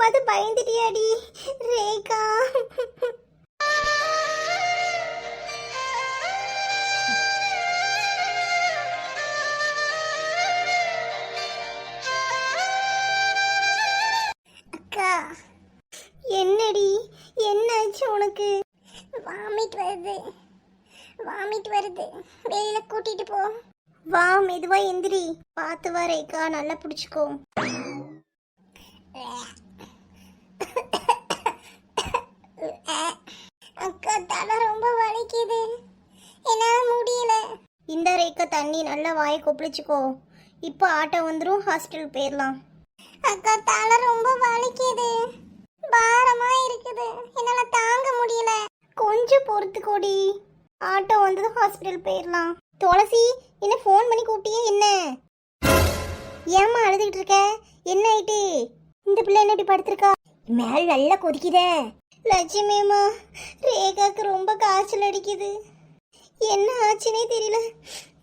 பார்த்து பயந்துட்டியாடி ரேகா? அக்கா என்னடி, என்னாச்சு உனக்கு? வாமிட் வருது, வெளியில கூட்டிட்டு போ. வா, மெதுவா எந்திரி. பார்த்து வா ரேகா, நல்லா பிடிச்சிக்கோ. அக்கா தலை ரொம்ப வலிக்குது, என்னால முடியல. இந்த ரேகா தண்ணி நல்லா வாயை கொப்பளிச்சுக்கோ. இப்போ ஆட்டோ வந்துடும், ஹாஸ்பிட்டல் போயிடலாம். அக்கா தலை ரொம்ப வலிக்குது, பாரமா இருக்குது, என்னால தாங்க முடியல. கொஞ்சம் பொறுத்துக்கோடி, ஆட்டோ வந்தது, ஹாஸ்பிட்டல் போயிடலாம். துளசி, என்ன ஃபோன் பண்ணி கூப்பிட்டியே? என்ன ஏம்மா அழுதுகிட்டு இருக்க? என்ன ஆயிட்டு? இந்த பிள்ளை என்ன இப்படி படுத்திருக்கா? மேல் நல்லா கொதிக்குதே. லட்சுமியம்மா, ரேகாக்கு ரொம்ப காய்ச்சல் அடிக்குது. என்ன ஆச்சுன்னே தெரியல,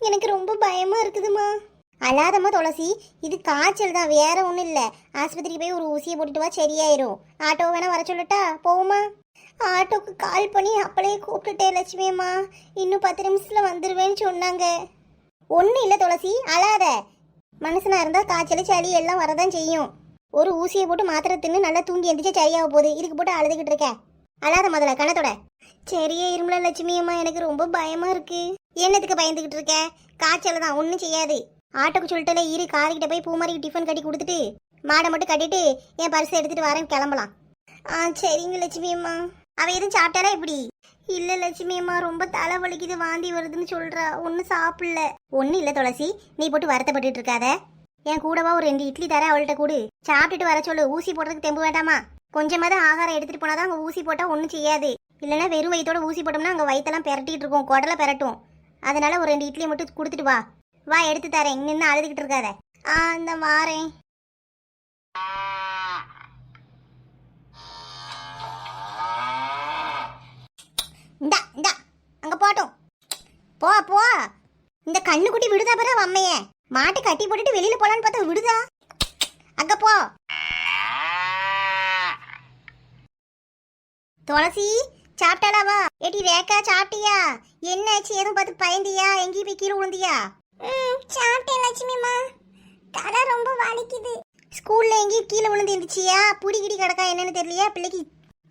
எனக்கு ரொம்ப பயமா இருக்குதுமா. அழாதம்மா துளசி, இது காய்ச்சல் தான், வேற ஒன்றும் இல்லை. ஆஸ்பத்திரிக்கு போய் ஒரு ஊசியை போட்டுட்டு வா, சரியாயிரும். ஆட்டோ வேணா வர சொல்லட்டா? போகுமா? ஆட்டோக்கு கால் பண்ணி அப்பளையே கூப்பிட்டுட்டேன் லட்சுமியம்மா, இன்னும் 10 நிமிஷத்தில் வந்துடுவேன்னு சொன்னாங்க. ஒன்றும் இல்லை துளசி, அழாத. மனுஷனா இருந்தால் காய்ச்சல் சளி எல்லாம் வரதான் செய்யும். ஒரு ஊசியை போட்டு மாத்திரை தின்னு நல்லா தூங்கி எந்திரிச்சா சரியாக போகுது. இதுக்கு போட்டு அழுதுகிட்டு இருக்க. அழாத முதல்ல, கணத்தோட. சரியே இருமல லட்சுமியம்மா, எனக்கு ரொம்ப பயமா இருக்கு. என்னத்துக்கு பயந்துகிட்டு இருக்க? காய்ச்சல் தான், ஒன்றும் செய்யாது. ஆட்டோக்கு சொல்லிட்டல, இரு காரிக்கிட்ட போய் பூமாரிக்கு டிஃபன் கட்டி கொடுத்துட்டு மாடை மட்டும் கட்டிட்டு என் பரிசை எடுத்துட்டு வரேன், கிளம்பலாம். சரிங்க லட்சுமியம்மா. அவ எதுவும் சாப்பிட்டாரா எப்படி? இல்லை லட்சுமியம்மா, ரொம்ப தலை வலிக்குது, வாந்தி வருதுன்னு சொல்றா. ஒன்றும் சாப்பிடல. ஒன்றும் இல்லை துளசி, நீ போட்டு வருத்தப்பட்டு இருக்காத. என் கூடவா ஒரு 2 இட்லி தர, அவள்கிட்ட கூடு. சாப்பிட்டுட்டு வர சொல்லு. ஊசி போடுறதுக்கு தெம்பு வேண்டாமா? கொஞ்சமாவது ஆகாரம் எடுத்துட்டு போனாதான் அங்கே ஊசி போட்டால் ஒன்றும் செய்யாது. இல்லைன்னா வெறும் வயிற்றோட ஊசி போட்டோம்னா அங்கே வயிற்றெல்லாம் பெரட்டிட்டு இருக்கும், குடலை பெரட்டும். அதனால ஒரு 2 இட்லியை மட்டும் கொடுத்துட்டு வா. வா, எடுத்து தரேன், நின்று அழுதுகிட்டு இருக்காத. இந்த வாரேன். இந்தா இந்தா, அங்க போட்டோம். போ போ. இந்த கண்ணுக்குட்டி விடுதா பாரு அம்மைய. மாட்டை கட்டி போட்டுட்டு வெளியில போலான்னு பார்த்தா விடுதா? அங்க போ. துளசி, சாப்பிட்டாலாவா? ஏடி ரேகா, சாப்பிட்டியா? என்னாச்சு, எதுவும் பார்த்து பயந்தியா? எங்கேயும் போய் கீழே விழுந்தியா? சாப்பிட்டேன் லட்சுமிம்மா, தலை ரொம்ப வலிக்குது. ஸ்கூல்ல எங்கேயும் கீழே விழுந்து இருந்துச்சியா? புடி கிடி கிடக்கா என்னன்னு தெரியலையா? பிள்ளைக்கு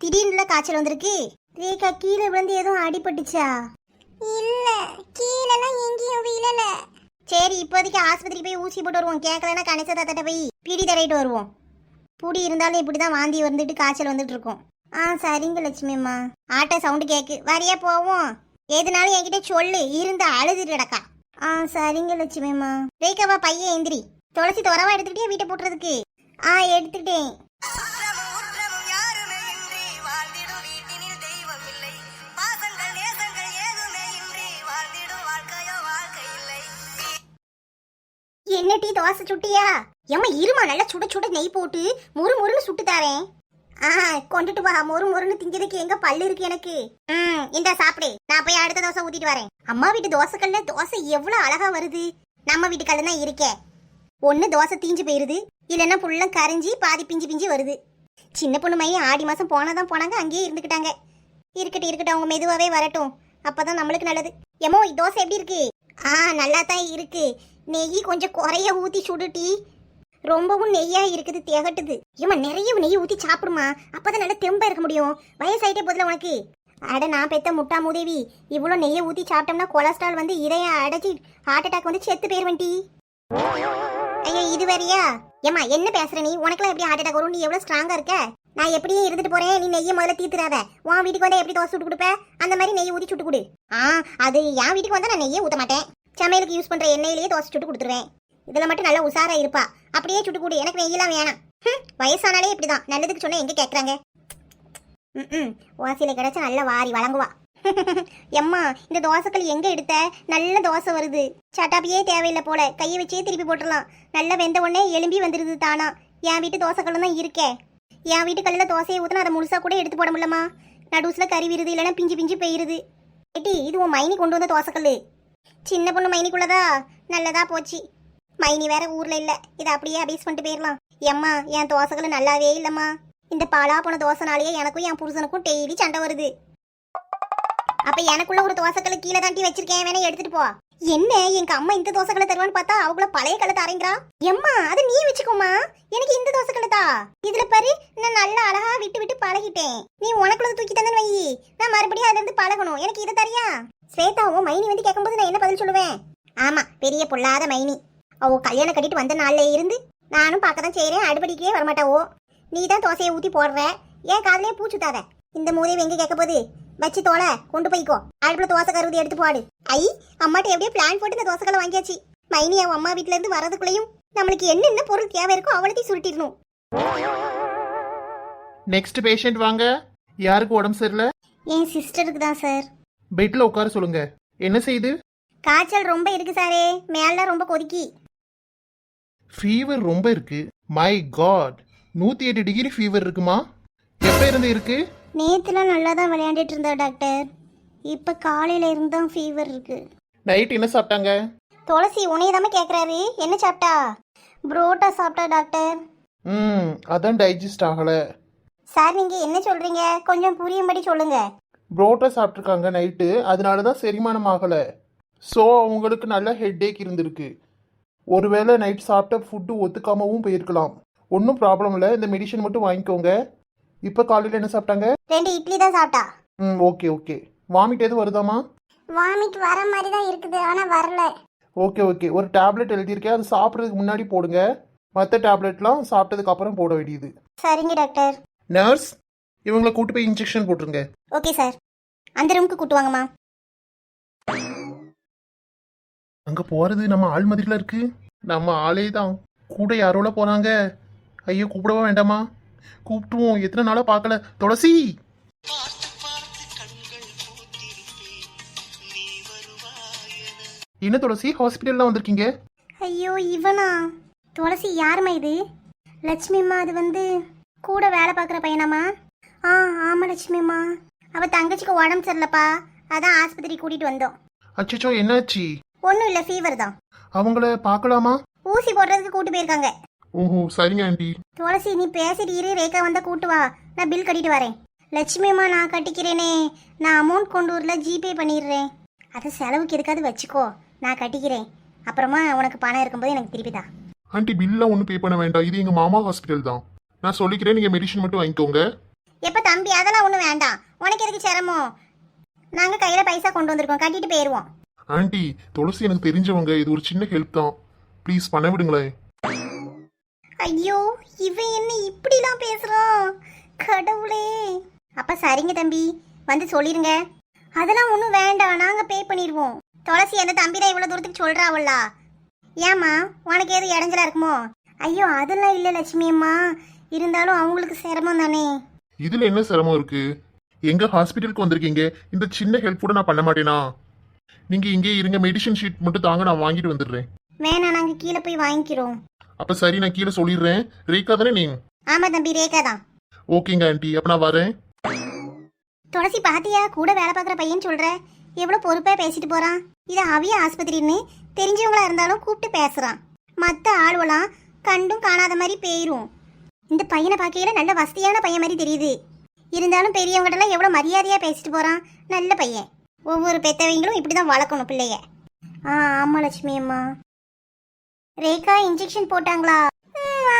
திடீர்னு காய்ச்சல் வந்திருக்கு. ரேகா, கீழே விழுந்து எதுவும் அடிபட்டுச்சா? இல்ல, கீழெல்லாம் எங்கேயும் விழல. சரி, இப்போதைக்கு ஆஸ்பத்திரிக்கு போய் ஊசி போட்டு வருவோம். கேட்கலன்னா கணேச தாத்தாட்ட போய் பிடி தரையிட்டு வருவோம். புடி இருந்தாலும் இப்படிதான் வாந்தி வந்துட்டு காய்ச்சல் வந்துட்டு இருக்கும். சரிங்க லட்சுமிம்மா. ஆட்டோ சவுண்டு கேக்கு, வரியா போவோம். எதுனாலும் என்கிட்ட சொல்லு, இருந்து அழுதுட்டு கிடக்கா. சரிங்க லட்சுமிம்மா. ரேகாவா, பையன் எந்திரி. துளசி துறவா எடுத்துக்கிட்டே வீட்டை போட்டுறதுக்கு? எடுத்துக்கிட்டேன். என்ன டீ, தோசை சுட்டியா? ஏமா இருமா, நல்லா சுட சுட நெய் போட்டு முறு முறுன்னு சுட்டு தரேன். கொண்டுட்டு வா. மொறு மொறுன்னு திங்கிறதுக்கு எங்க பல்லு இருக்கு எனக்கு. இந்த சாப்பிடு, நான் போய் அடுத்த தோசை ஊத்திட்டு வரேன். அம்மா வீட்டு தோசைக்கல்ல தோசை எவ்வளவு அழகா வருது. நம்ம வீட்டு கல்ல தான் இருக்கே. ஒண்ணு தோசை தீஞ்சு போயிருது, இல்லைன்னா புள்ள கரைஞ்சி பாதி பிஞ்சு பிஞ்சு வருது. சின்ன பொண்ணு மையம் ஆடி மாசம் போனாதான் போனாங்க, அங்கேயே இருந்துக்கிட்டாங்க. இருக்கட்டும், அவங்க மெதுவாவே வரட்டும், அப்பதான் நம்மளுக்கு நல்லது. எமோ, தோசை எப்படி இருக்கு? நல்லா தான் இருக்கு. நெய் கொஞ்சம் குறைய ஊத்தி சுடுட்டி. ரொம்பவும் நெய்யா இருக்குது, திகட்டுது. ஏமா, நிறைய நெய் ஊத்தி சாப்பிடுமா, அப்பதான் நல்லா தெம்பா இருக்க முடியும். வயசாயிட்டே போதுல உனக்கு. அட, நான் பெத்த முட்டா மூதேவி, இவ்வளோ நெய்யை ஊத்தி சாப்பிட்டோம்னா கொலஸ்ட்ரால் வந்து இதயம் அடைச்சி ஹார்ட் அட்டாக் வந்து செத்து போயிருவன் டீ. ஐயோ, இது வேறையா? ஏமா, என்ன பேசுற நீ? உனக்குலாம் எப்படி ஹார்ட் அட்டாக் வரும்? நீ எவ்வளவு ஸ்ட்ராங்கா இருக்க. நான் எப்படியே இருந்துட்டு போறேன், நீ நெய்யை முதல்ல தீர்த்துறாத. உன் வீட்டுக்கு வந்தா எப்படி தோசை சுட்டு கொடுப்ப? அந்த மாதிரி நெய்யை ஊத்தி சுட்டு கொடு. அது என் வீட்டுக்கு வந்தா நான் நெய்யே ஊத்த மாட்டேன். சமையலுக்கு யூஸ் பண்ற எண்ணெயிலேயே தோசை சுட்டு கொடுத்துருவேன். இதுல மட்டும் நல்லா உசாரா இருப்பா. அப்படியே சுட்டு கூடு, எனக்கு நெய்யெல்லாம் வேணாம். வயசானாலே இப்படிதான், நல்லதுக்கு சொன்னா எங்க கேட்கறாங்க. வாசியில கிடைச்சா நல்லா வாரி வழங்குவா. எம்மா, இந்த தோசைக்கல் எங்க எடுத்த? நல்ல தோசை வருது. சட்டாப்பியே தேவையில்லை போல, கையை வச்சே திருப்பி போட்டுடலாம். நல்லா வெந்த உடனே எலும்பி வந்துருது தானா. என் வீட்டு தோசைக்கல்லும் தான் இருக்கே. என் வீட்டு கல்லில் தோசையை ஊற்றினா அதை முழுசா கூட எடுத்து போட முடியலமா. நடுவுல கறி விருது, இல்லைன்னா பிஞ்சு பிஞ்சு போயிருது. ஏட்டி, இது உன் மைனி கொண்டு வந்த தோசைக்கல். சின்ன பொண்ணு மைனிக்குள்ளதா? நல்லதா போச்சு. மைனி வேற ஊர்ல இல்ல, இதை அப்படியே அபீஸ் பண்ணிட்டு போயிடலாம். எம்மா, என் தோசைக்கல் நல்லாவே இல்லம்மா. இந்த பாலா போன தோசைனாலேயே எனக்கும் என் புருஷனுக்கும் டெய்லி சண்டை வருது. அப்ப எனக்குள்ள ஒரு தோசைக்கல்ல கீழே தாண்டி வச்சிருக்கேன், வேணா எடுத்துட்டு போ. என்ன எங்க அம்மா இந்த தோசைக்கல்ல தருவான்னு பார்த்தா அவங்கள பழைய கல்ல தரேங்கிறா. எம்மா அதை நீ வச்சுக்கோமா, எனக்கு இந்த தோசைக்கல்ல தா. இதுல பாரு, நான் நல்லா அழகா விட்டு விட்டு பழகிட்டேன். நீ உனக்குள்ள தூக்கி தந்தன்னு வை, நான் மறுபடியும் அதுல இருந்து பழகணும். எனக்கு இதை தரியா? ஸ்வேதாவும் மைனி வந்து கேட்கும்போது நான் என்ன பதில் சொல்லுவேன்? ஆமா, பெரிய பொல்லாத மைனி. அவ கல்யாணம் கட்டிட்டு வந்த நாள்ல இருந்து நானும் பார்க்கதான் செய்யறேன், அடுப்படிக்கே வரமாட்டாவோ. நீ தான் தோசையை ஊத்தி போடுற, ஏன் காதலே பூச்சுத்தாத. இந்த மூதையை எங்க கேட்க போகுது? வச்சு தோலை கொண்டு போய்க்கோ, அடுப்புல தோசை கருது எடுத்து போடு. ஐ, அம்மாட்ட எப்படியோ பிளான் போட்டு இந்த தோசைகளை வாங்கியாச்சு. மைனி அவன் அம்மா வீட்டுல இருந்து வரதுக்குள்ளேயும் நம்மளுக்கு என்னென்ன பொருள் தேவை இருக்கோ அவளத்தையும் சுருட்டிடணும். நெக்ஸ்ட் பேஷண்ட் வாங்க. யாருக்கு உடம்பு சரியில்லை? என் சிஸ்டருக்கு தான் சார். பெட்ல உட்கார சொல்லுங்க. என்ன செய்யுது? காய்ச்சல் ரொம்ப இருக்கு சாரே, மேல ரொம்ப கொதிக்கி. ஃபீவர் ரொம்ப இருக்கு. மை காட், 108 டிகிரி ஃபீவர் இருக்குமா? எப்ப இருந்து இருக்கு? நேத்துலாம் நல்லா தான் விளையாண்டுட்டு இருந்தா டாக்டர், இப்ப காலையில இருந்தான் ஃபீவர் இருக்கு. நைட் என்ன சாப்பிட்டாங்க? துளசி உனையதாம கேக்குறாரு, என்ன சாப்பிட்டா? புரோட்டா சாப்பிட்டா டாக்டர். அதான் டைஜஸ்ட் ஆகல. சார் நீங்க என்ன சொல்றீங்க, கொஞ்சம் புரியும்படி சொல்லுங்க. புரோட்டா சாப்பிட்ருக்காங்க நைட்டு, அதனால தான் செரிமானம் ஆகலை. ஸோ அவங்களுக்கு நல்ல ஹெட்டேக் இருந்திருக்கு. ஒருவேளை நைட் சாப்பிட்ட ஃபுட்டு ஒத்துக்காமவும் போயிருக்கலாம். ஒன்றும் ப்ராப்ளம் இல்லை, இந்த மெடிசன் மட்டும் வாங்கிக்கோங்க. இப்போ காலையில் என்ன சாப்பிட்டாங்க? 2 இட்லி தான் சாப்பிட்டா. Okay okay. வாமிட் எதுவும் வருதாமா? வாமிட் வர மாதிரி தான் இருக்குது, ஆனா வரல. Okay okay. ஒரு டேப்லெட் எழுதியிருக்கேன், அது சாப்பிட்றதுக்கு முன்னாடி போடுங்க. மற்ற டேப்லெட்லாம் சாப்பிட்டதுக்கு அப்புறம் போட வேண்டியது. சரிங்க டாக்டர். நர்ஸ், இவங்களை கூட்டு போய் இன்ஜெக்ஷன் போட்டுருங்க. ஓகே சார், அந்த ரூமுக்கு கூட்டு வாங்கம்மா. அங்கே போகிறது நம்ம ஆள் மாதிரிலாம் இருக்கு. நம்ம ஆளே தான். கூட யாரோட போகிறாங்க. ஐயோ, கூப்பிடவா வேண்டாமா? கூப்பிட்டுவோம், எத்தனை நாளாக பார்க்கல. துளசி, என்ன துளசி ஹாஸ்பிட்டல்லாம் வந்திருக்கீங்க? ஐயோ இவனா? துளசி யாருமா இது? லட்சுமிம்மா, அது வந்து கூட வேலை பார்க்குற பையனாமா? ஆமாம் லட்சுமிம்மா, அவள் தங்கச்சிக்கு உடம்பு சரியில்லப்பா, அதான் ஆஸ்பத்திரி கூட்டிகிட்டு வந்தோம். அச்சோ, என்னாச்சு? ஒன்றும் இல்லை, ஃபீவர் தான். அவங்கள பார்க்கலாமா? ஊசி போடுறதுக்கு கூட்டு போயிருக்காங்க. ஓஹோ, சரிங்க ஆண்டி. துளசி நீ பேசிட்டு இரு, ரேகா வந்தா கூட்டு வா, நான் பில் கட்டிட்டு வரேன். லட்சுமிம்மா நான் கட்டிக்கிறேனே, நான் அமௌண்ட் கொண்டு வரல, ஜிபே பண்ணிடுறேன். அது செலவுக்கு எதுக்காவது வச்சுக்கோ, நான் கட்டிக்கிறேன். அப்புறமா உனக்கு பணம் இருக்கும்போது எனக்கு திருப்பி தான். ஆண்டி, பில்லாம் ஒன்றும் பே பண்ண வேண்டாம், இது எங்கள் மாமா ஹாஸ்பிட்டல் தான். நான் சொல்லிக்கிறேன், நீங்கள் மெடிசன் மட்டும் வாங்கிக்கோங்க. எப்போ தம்பி, அதெல்லாம் ஒன்றும் வேண்டாம், உனக்கு எதுக்கு சிரமம்? நாங்கள் கையில் பைசா கொண்டு வந்திருக்கோம், கட்டிட்டு போயிடுவோம். ஆண்டி, துளசி எனக்கு தெரிஞ்சவங்க, இது ஒரு சின்ன ஹெல்ப் தான், ப்ளீஸ் பண்ண விடுங்களேன். ஐயோ இவன் என்ன இப்படிலாம் பேசுறான், கடவுளே. அப்ப சரிங்க தம்பி, வந்து சொல்லிருங்க. அதெல்லாம் ஒன்றும் வேண்டாம், நாங்கள் பே பண்ணிடுவோம். துளசி அந்த தம்பி தான் இவ்வளோ தூரத்துக்கு சொல்கிறாவல்லா, ஏம்மா உனக்கு எதுவும் இடைஞ்சலா இருக்குமோ? ஐயோ அதெல்லாம் இல்லை லட்சுமி அம்மா, இருந்தாலும் அவங்களுக்கு சிரமம் தானே. இதில் என்ன சிரமம் இருக்கு? எங்க ஹாஸ்பிட்டலுக்கு வந்திருக்கீங்க, இந்த சின்ன ஹெல்ப் கூட நான் பண்ண மாட்டேனா? நீங்கள் இங்கே இருங்க, மெடிசன் ஷீட் மட்டும் தாங்க, நான் வாங்கிட்டு வந்துடுறேன். வேணாம், நாங்கள் கீழே போய் வாங்கிக்கிறோம். அப்போ சரி, நான் கீழே சொல்லிடுறேன். ரேகா தானே நீ? ஆமாம் தம்பி, ரேகா தான். ஓகேங்க ஆண்டி, அப்போ நான் வரேன். துளசி பாத்தியா, கூட வேலை பார்க்குற பையன் சொல்ற, எவ்வளோ பொறுப்பாக பேசிட்டு போகிறான். இது அவிய ஆஸ்பத்திரின்னு தெரிஞ்சவங்களா இருந்தாலும் கூப்பிட்டு பேசுகிறான். மற்ற ஆளுவெல்லாம் கண்டும் காணாத மாதிரி போயிரும். இந்த பையனை பார்க்கையில நல்ல வசதியான பையன் மாதிரி தெரியுது. இருந்தாலும் பெரியவங்ககிட்டலாம் எவ்வளோ மரியாதையாக பேசிட்டு போகிறான். நல்ல பையன். ஒவ்வொரு பெற்றவங்களும் இப்படி தான் வளர்க்கணும் பிள்ளைய. ஆமாம் லட்சுமி அம்மா. ரேகா இன்ஜெக்ஷன் போட்டாங்களா?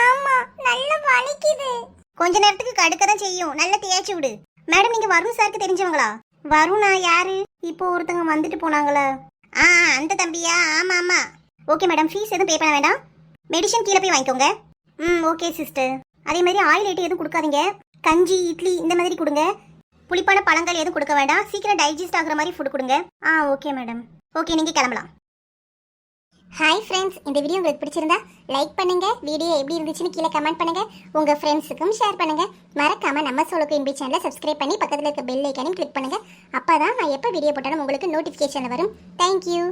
ஆமா, நல்ல வலிக்குது. கொஞ்ச நேரத்துக்கு கடுக்க தான் செய்யும், நல்லா தேய்ச்சி விடு. மேடம் நீங்க வருண் சாருக்கு தெரிஞ்சவங்களா? வருணா யாரு? இப்போ ஒருத்தங்க வந்துட்டு போனாங்களா? அந்த தம்பியா? ஆமா ஆமா. ஓகே மேடம், ஃபீஸ் எதுவும் பே பண்ண வேண்டாம், மெடிசன் கீழே போய் வாங்கிக்கோங்க. Okay sister. அதே மாதிரி ஆயில் ஐட்டம் எதுவும் கொடுக்காதீங்க, கஞ்சி இட்லி இந்த மாதிரி கொடுங்க. புளிப்பான பழங்கள் எதுவும் கொடுக்க வேண்டாம், சீக்கிரம் டைஜஸ்ட் ஆகுற மாதிரி ஃபுட் கொடுங்க. Okay madam. ஓகே, நீங்க கிளம்பலாம். ஹாய் ஃப்ரெண்ட்ஸ், இந்த வீடியோ உங்களுக்கு பிடிச்சிருந்தா லைக் பண்ணுங்க, வீடியோ எப்படி இருந்துச்சுன்னு கீழே கமெண்ட் பண்ணுங்க, உங்க ஃப்ரெண்ட்ஸுக்கும் ஷேர் பண்ணுங்க. மறக்காம நம்ம சோலோ குயின் பி சேனலை சப்ஸ்கிரைப் பண்ணி பக்கத்தில் இருக்க பெல் ஐக்கானையும் கிளிக் பண்ணுங்க. அப்பதான் நான் எப்போ வீடியோ போட்டாலும் உங்களுக்கு நோட்டிஃபிகேஷன் வரும். தேங்க்யூ.